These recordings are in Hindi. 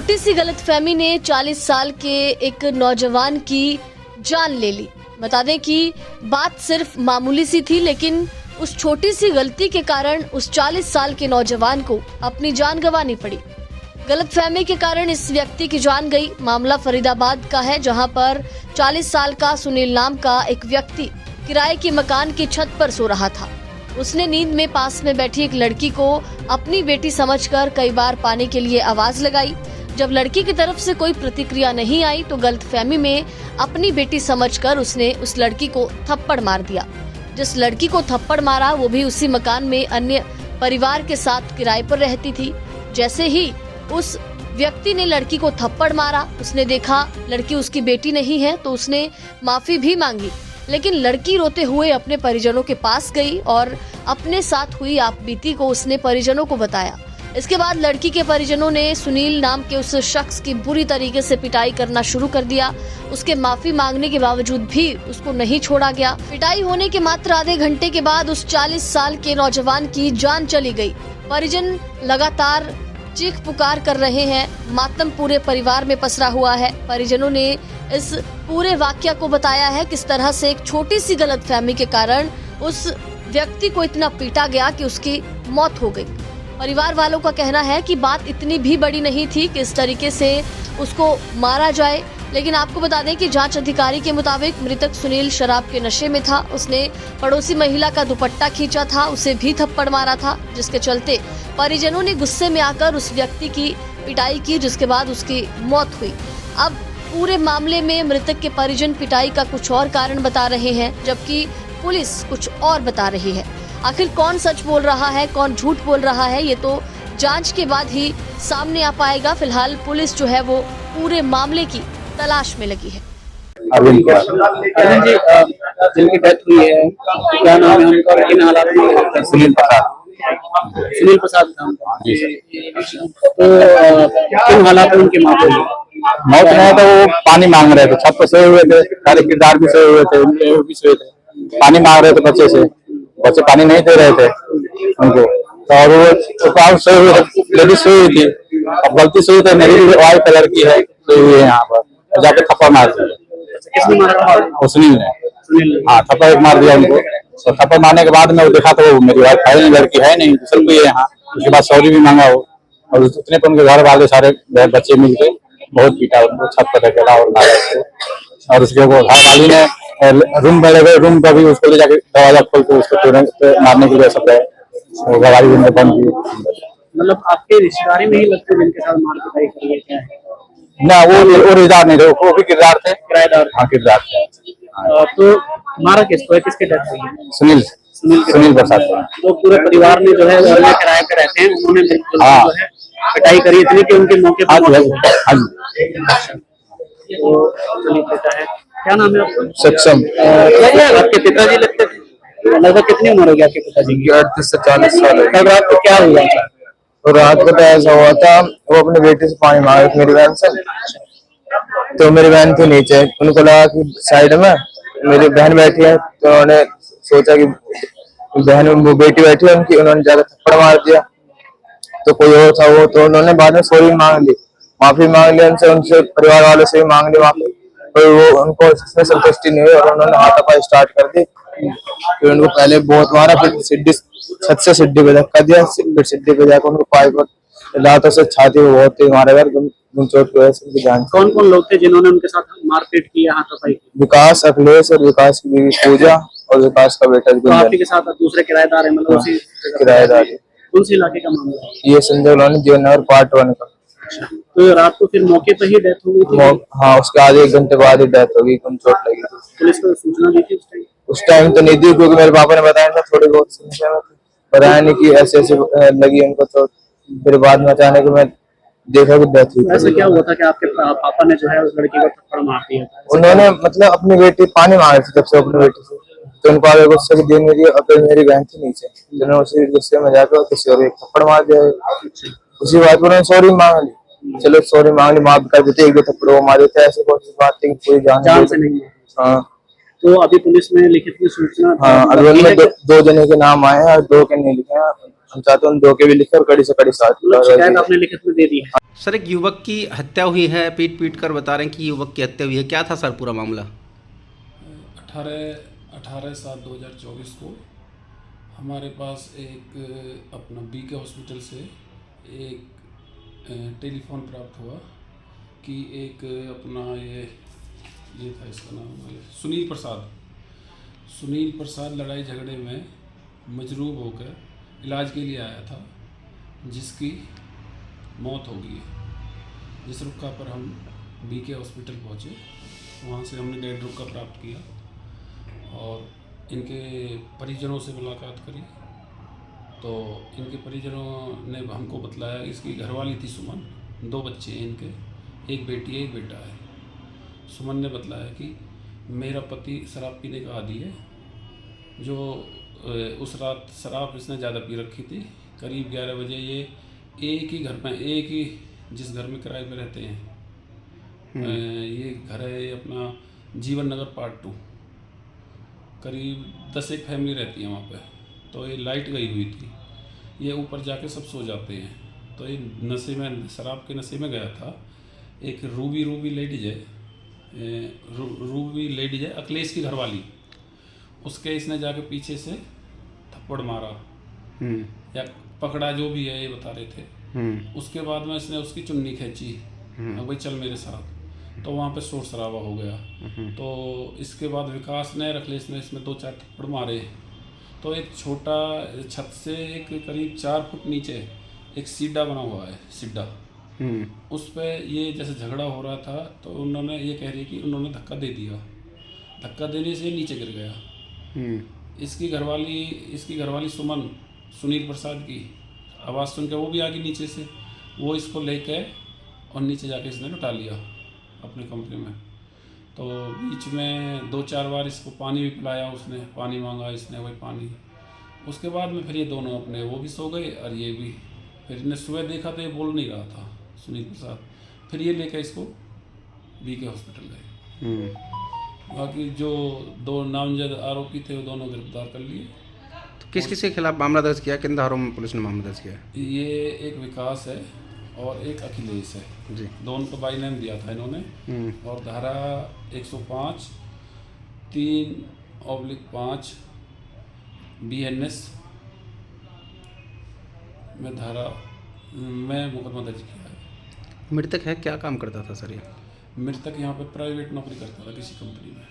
छोटी सी गलतफहमी ने 40 साल के एक नौजवान की जान ले ली। बता दें कि बात सिर्फ मामूली सी थी, लेकिन उस छोटी सी गलती के कारण उस 40 साल के नौजवान को अपनी जान गंवानी पड़ी। गलतफहमी के कारण इस व्यक्ति की जान गई। मामला फरीदाबाद का है, जहां पर 40 साल का सुनील नाम का एक व्यक्ति किराए के मकान की छत पर सो रहा था। उसने नींद में पास में बैठी एक लड़की को अपनी बेटी समझकर कई बार पानी के लिए आवाज लगाई। जब लड़की की तरफ से कोई प्रतिक्रिया नहीं आई तो गलतफहमी में अपनी बेटी समझकर उसने उस लड़की को थप्पड़ मार दिया। जिस लड़की को थप्पड़ मारा वो भी उसी मकान में अन्य परिवार के साथ किराए पर रहती थी। जैसे ही उस व्यक्ति ने लड़की को थप्पड़ मारा, उसने देखा लड़की उसकी बेटी नहीं है तो उसने माफी भी मांगी, लेकिन लड़की रोते हुए अपने परिजनों के पास गई और अपने साथ हुई आपबीती को उसने परिजनों को बताया। इसके बाद लड़की के परिजनों ने सुनील नाम के उस शख्स की बुरी तरीके से पिटाई करना शुरू कर दिया। उसके माफी मांगने के बावजूद भी उसको नहीं छोड़ा गया। पिटाई होने के मात्र आधे घंटे के बाद उस 40 साल के नौजवान की जान चली गई। परिजन लगातार चीख पुकार कर रहे हैं। मातम पूरे परिवार में पसरा हुआ है। परिजनों ने इस पूरे वाकया को बताया है किस तरह से एक छोटी सी गलतफहमी के कारण उस व्यक्ति को इतना पीटा गया कि उसकी मौत हो गई। परिवार वालों का कहना है कि बात इतनी भी बड़ी नहीं थी कि इस तरीके से उसको मारा जाए, लेकिन आपको बता दें कि जांच अधिकारी के मुताबिक मृतक सुनील शराब के नशे में था। उसने पड़ोसी महिला का दुपट्टा खींचा था, उसे भी थप्पड़ मारा था, जिसके चलते परिजनों ने गुस्से में आकर उस व्यक्ति की पिटाई की, जिसके बाद उसकी मौत हुई। अब पूरे मामले में मृतक के परिजन पिटाई का कुछ और कारण बता रहे हैं, जबकि पुलिस कुछ और बता रही है। आखिर कौन सच बोल रहा है, कौन झूठ बोल रहा है, ये तो जांच के बाद ही सामने आ पाएगा। फिलहाल पुलिस जो है वो पूरे मामले की तलाश में लगी है। अरविंद जी, जिनकी डेथ हुई है, क्या नाम है उनका और किन हालात में? सुनील प्रसाद। सुनील प्रसाद नाम जी सर। तो किन हालात में उनकी मौत हुई? मौत नहीं तो वो पानी मांग रहे थे, छत पर सोए हुए थे, सारे किरदार भी सोए हुए थे, उनके भी सोए थे, पानी मांग रहे थे बच्चे से, बच्चे पानी नहीं दे रहे थे उनको, तो और वो सोए हुए थे, लेडीज सोई हुई थी। अब गलती सोई तो मेरी भी वाइट कलर की है, सोई हुई है यहाँ पर, और जाके थप्पड़ मार दिया। किसने मारा? वो सुनील ने। हाँ, थप्पड़ मार दिया उनको। तो थप्पड़ मारने के बाद में वो देखा तो वो मेरी वाइफ है नहीं, लड़की है नहीं, दूसरी कोई है यहाँ। उसके बाद सॉरी भी मांगा वो, और उतने पर उनके घर वाले सारे बच्चे मिलके बहुत पीटा उनको, छत पर ढकेला और मारा उसको। और उसके वो घर वाली ने रूम में लगे, रूम पर भी उसको ले जाके दरवाजा खोल के उसको तुरंत मारने के लिए सब गए, वो गाड़ी रूम में बंद की। मतलब आपके रिश्तेदारी में ही लगते जिनके साथ मार पिटाई करी है क्या है? ना, वो रिश्तेदार नहीं थे, वो भी किरदार थे, किराएदार। हाँ किरदार थे। तो मारा किसको है, किसके डेथ हुई है? सुनील प्रसाद। तो पूरे परिवार में जो है वो अलग किराए पे रहते हैं, उन्होंने मिलकर जो है पिटाई करी इतनी कि उनके मौके पर मौत हो गई। तो सुनील पिता है, क्या नाम है आपका? सक्षम। आपके पिताजी लगते थे? लगभग कितनी उम्र हो गई आपके पिताजी की? 38 से 40 साल। कल रात को क्या हुआ था? और रात को तो ऐसा हुआ था, वो अपनी बेटी से पानी मांग रही थी मेरी बहन से, तो मेरी बहन थी नीचे, उनको लगा कि साइड में मेरी बहन बैठी है, तो उन्होंने सोचा कि बहन वो बेटी बैठी है उनकी, उन्होंने जाकर थप्पड़ मार दिया। तो कोई और था वो, तो उन्होंने बाद में सॉरी मांग ली, माफी मांग ली उनसे, परिवार वालों से भी मांग ली माफी, और वो उनको इसमें संतुष्टि नहीं हुई और उन्होंने हाथापाई स्टार्ट कर दी। फिर उनको पहले बहुत मारा, फिर सीढ़ी छत से सीढ़ी पे धक्का दिया, फिर सीढ़ी पे जाकर उनको पाइप लातों से छाती में बहुत ही मारा गया, चोट की वजह से उनकी जान। कौन कौन लोग थे जिन्होंने उनके साथ मारपीट किया, हाथापाई की? विकास, अखिलेश और विकास की बीवी पूजा और विकास का बेटा तो आप ही के साथ दूसरे किराएदार है, मतलब उसी किराएदार। कौन सी इलाके का मामला है? ये संजय कॉलोनी जीवननगर पार्ट 1 का। तो रात को फिर मौके पर ही डेथ हो गई थी? हाँ, उसके आधे 1 घंटे बाद ही डेथ हो गई, कम चोट लगी थी। पुलिस को सूचना दी थी उस टाइम तो नहीं दी, क्योंकि मेरे पापा ने बताया था, थोड़ी बहुत समस्या में बताया नहीं कि ऐसे ऐसे लगी उनको, तो फिर बाद में अचानक मैं देखा कि डेथ हुई। ऐसा क्या हुआ था कि आपके पापा ने जो है उस लड़की को थप्पड़ मार दिया? उन्होंने मतलब अपनी बेटी पानी मांग रही थी जब से अपनी बेटी से, तो उनको आगे गुस्से की देन मिली, और फिर मेरी बहन थी नीचे, जिन्होंने उसी गुस्से में जाकर किसी और एक थप्पड़ मार दिया। उसी बात पर उन्होंने सॉरी मांग ली, चलो सॉरी मांग ली, माफ कर देते, 1-2 थप्पड़ वो मारे थे, ऐसे कोई बात थी पूरी जान से नहीं। हाँ, तो अभी पुलिस में लिखित में सूचना? हाँ, अभी उनमें 2 जने के नाम आए हैं और 2 के नहीं लिखे हैं, हम चाहते हैं उन दो के भी लिखे और कड़ी से कड़ी साथ मतलब शिकायत आपने लिखित में दे दी है? सर एक युवक की हत्या हुई है, पीट पीट कर बता रहे हैं कि युवक की हत्या हुई है, क्या था सर पूरा मामला? 18/7/2024 को हमारे पास एक अपना बीके हॉस्पिटल से एक टेलीफोन प्राप्त हुआ कि एक अपना ये था, इसका नाम सुनील प्रसाद लड़ाई झगड़े में मजरूब होकर इलाज के लिए आया था, जिसकी मौत हो गई है। जिस रुका पर हम बीके हॉस्पिटल पहुँचे, वहाँ से हमने डेड रुका प्राप्त किया और इनके परिजनों से मुलाकात करी। तो इनके परिजनों ने हमको बतलाया, इसकी घरवाली थी सुमन, 2 बच्चे हैं इनके, एक बेटी है एक बेटा है। सुमन ने बतलाया कि मेरा पति शराब पीने का आदी है, जो उस रात शराब इसने ज़्यादा पी रखी थी। करीब 11 बजे ये एक ही जिस घर में किराए पे रहते हैं, ये घर है अपना जीवन नगर पार्ट 2, करीब 10 एक फैमिली रहती है वहाँ पे। तो ये लाइट गई हुई थी, ये ऊपर जाके सब सो जाते हैं। तो ये नशे में, शराब के नशे में गया था। एक रूबी लेडीज है अखिलेश की घरवाली, उसके इसने जाके पीछे से थप्पड़ मारा या पकड़ा, जो भी है ये बता रहे थे। उसके बाद में इसने उसकी चुन्नी खींची, अब भाई चल मेरे साथ। तो वहाँ पे शोर शराबा हो गया। तो इसके बाद विकास ने, अखिलेश ने इसमें 2-4 थप्पड़ मारे। तो एक छोटा छत से एक करीब 4 फुट नीचे एक सीढ़ा बना हुआ है, सीढ़ा, उस पे ये जैसे झगड़ा हो रहा था, तो उन्होंने, ये कह रही कि उन्होंने धक्का दे दिया। धक्का देने से नीचे गिर गया। इसकी घरवाली सुमन, सुनील प्रसाद की आवाज़ सुन के वो भी आ गई नीचे से, वो इसको लेके और नीचे जाके इसने लुटा लिया अपने कमरे में। तो बीच में 2-4 बार इसको पानी भी पिलाया उसने, पानी मांगा इसने, वही पानी। उसके बाद में फिर ये दोनों अपने वो भी सो गए और ये भी। फिर इन्हें सुबह देखा तो ये बोल नहीं रहा था सुनील प्रसाद। फिर ये लेकर इसको बीके हॉस्पिटल गए। बाकी जो 2 नामजद आरोपी थे वो दोनों गिरफ्तार कर लिए। तो किस किस के खिलाफ मामला दर्ज किया, किन धाराओं में पुलिस ने मामला दर्ज किया? ये एक विकास है और एक अखिलेश है जी, दोनों को बाई नेम दिया था इन्होंने। और धारा 105, 3/5 BNS में मुकदमा दर्ज किया है। मृतक है, क्या काम करता था सर ये? मृतक यहाँ पे प्राइवेट नौकरी करता था किसी कंपनी में।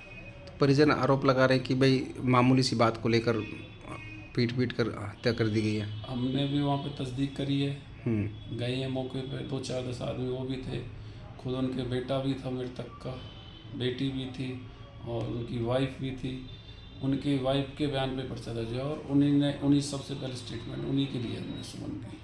तो परिजन आरोप लगा रहे हैं कि भाई मामूली सी बात को लेकर पीट पीट कर हत्या कर दी गई है। हमने भी वहाँ पे तस्दीक करी है, गए हैं मौके पे, 2-4-10 आदमी वो भी थे। खुद उनके बेटा भी था मृतक का, बेटी भी थी और उनकी वाइफ भी थी। उनकी वाइफ के बयान पे पर्चा दर्ज है और उन्हीं सबसे पहले स्टेटमेंट उन्हीं के लिए हमने सुमन की।